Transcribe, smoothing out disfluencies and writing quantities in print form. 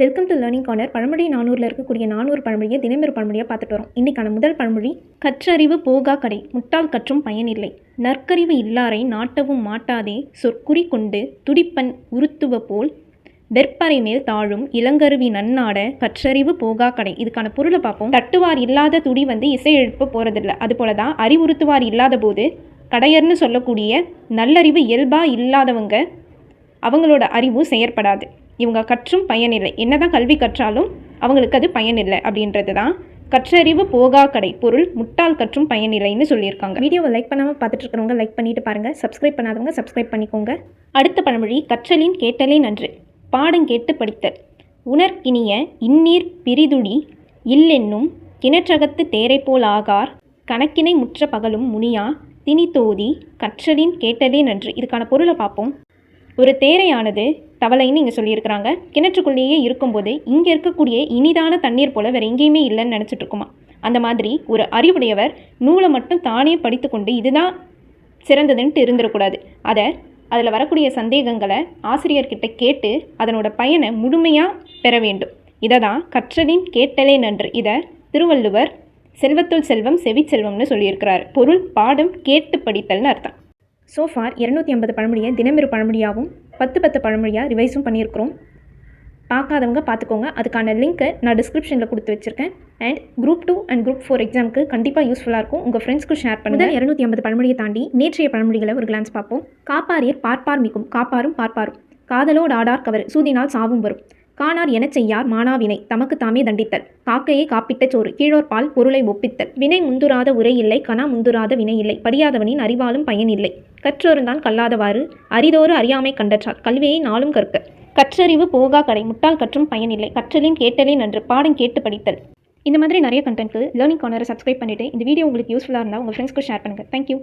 Welcome to learning corner. பழமொழி 400ல் இருக்கக்கூடிய 400 பழமொழியை தினமொரு பழமொழியாக பார்த்துட்டு வரோம். இன்றைக்கான முதல் பழமொழி, கற்றறிவு போகா கடை, முட்டாள் கற்றும் பயனில்லை. நற்கறிவு இல்லாரை நாட்டவும் மாட்டாதே, சொற்குறி கொண்டு துடிப்பன் உறுத்துவ போல் வெற்பறை மேல் தாழும் இளங்கருவி நன்னாட கற்றறிவு போகா கடை. இதுக்கான பொருளை பார்ப்போம். தட்டுவார் இல்லாத துடி இசை எழுப்ப போகிறதில்ல. அதுபோல தான் அறிவுறுத்துவார் இல்லாத போது கடையர்னு சொல்லக்கூடிய நல்லறிவு இயல்பாக இல்லாதவங்க அவங்களோட அறிவு செயற்படாது. இவங்க கற்றும் பயனில்லை. என்னதான் கல்வி கற்றாலும் அவங்களுக்கு அது பயனில்லை அப்படின்றது தான் கற்றறிவு போகா கடை. பொருள், முட்டாள் கற்றும் பயனில்லைன்னு சொல்லியிருக்காங்க. வீடியோவை லைக் பண்ணாமல் பார்த்துட்டு இருக்கிறவங்க லைக் பண்ணிட்டு பாருங்கள். சப்ஸ்கிரைப் பண்ணாதவங்க சப்ஸ்கிரைப் பண்ணிக்கோங்க. அடுத்த பழமொழி, கற்றலின் கேட்டலே நன்று, பாடங்கேட்டு படித்தல். உணர்கினிய இந்நீர் பிரிதுடி இல்லென்னும் கிணற்றகத்து தேரை போல் ஆகார், கணக்கினை முற்ற பகலும் முனியா திணித்தோதி கற்றலின் கேட்டலே நன்று. இதுக்கான பொருளை பார்ப்போம். ஒரு தேரையானது தவளைன்னு இங்கே சொல்லியிருக்கிறாங்க. கிணற்றுக்குள்ளேயே இருக்கும்போது இங்கே இருக்கக்கூடிய இனிதான தண்ணீர் போல் வேறு எங்கேயுமே இல்லைன்னு நினச்சிட்டு இருக்குமா. அந்த மாதிரி ஒரு அறிவுடையவர் நூலை மட்டும் தானே படித்து கொண்டு இதுதான் சிறந்ததுன்ட்டு இருந்துடக்கூடாது. அதில் வரக்கூடிய சந்தேகங்களை ஆசிரியர்கிட்ட கேட்டு அதனோட பயனை முழுமையாக பெற வேண்டும். இதை தான் கற்றலின் கேட்டலே நன்று. இதை திருவள்ளுவர் செல்வத்துள் செல்வம் செவிச்செல்வம்னு சொல்லியிருக்கிறார். பொருள், பாடம் கேட்டு படித்தல்னு அர்த்தம். சோஃபார் 250 பழமொழியை தினமொரு பழமொழியாகவும் 10 பழமொழியாக ரிவைஸும் பண்ணியிருக்கிறோம். பார்க்காதவங்க பார்த்துக்கோங்க. அதுக்கான லிங்க்கை நான் டிஸ்கிரிப்ஷனில் கொடுத்து வச்சுருக்கேன். அண்ட் குரூப் 2 அண்ட் குரூப் 4 எக்ஸாமுக்கு கண்டிப்பாக யூஸ்ஃபுல்லாக இருக்கும். உங்கள் ஃப்ரெண்ட்ஸ்க்கு ஷேர் பண்ணுங்கள். 250 பழமொழியை தாண்டி நேற்றைய பழமொழிகளை ஒரு கிளான்ஸ் பார்ப்போம். காப்பாரியர் பார்ப்பார் மிகும், காப்பாரும் பார்ப்பாரும். காதலோடு ஆடார் கவர், சூதினால் சாவும் வரும். காணார் எனச் செய்யார் மானாவினை, தமக்கு தாமே தண்டித்தல். காக்கையை காப்பிட்ட சோறு, கீழோர் பால் பொருளை ஒப்பித்தல். வினை முந்துராத உரை இல்லை, கனா முந்துராத வினை இல்லை. படியாதவனின் அறிவாலும் பயன் இல்லை. கற்றோருந்தான் கல்லாதவாறு, அரிதோறு அறியாமை கண்டற்றால். கல்வியை நாளும் கற்க. கற்றறிவு போகா கடை, முட்டாள் கற்றும் பயனில்லை. கற்றலின் கேட்டலே நன்று, பாடம் கேட்டு படித்தல். இந்த மாதிரி நிறைய கண்டென்ட்க்கு லேர்னிங் கார்னரை சப்ஸ்கிரைப் பண்ணிவிட்டு இந்த வீடியோ உங்களுக்கு யூஸ்ஃபுல்லாக இருந்தால் உங்கள் ஃப்ரெண்ட்ஸ்க்கு ஷேர் பண்ணுங்கள். தேங்க்யூ.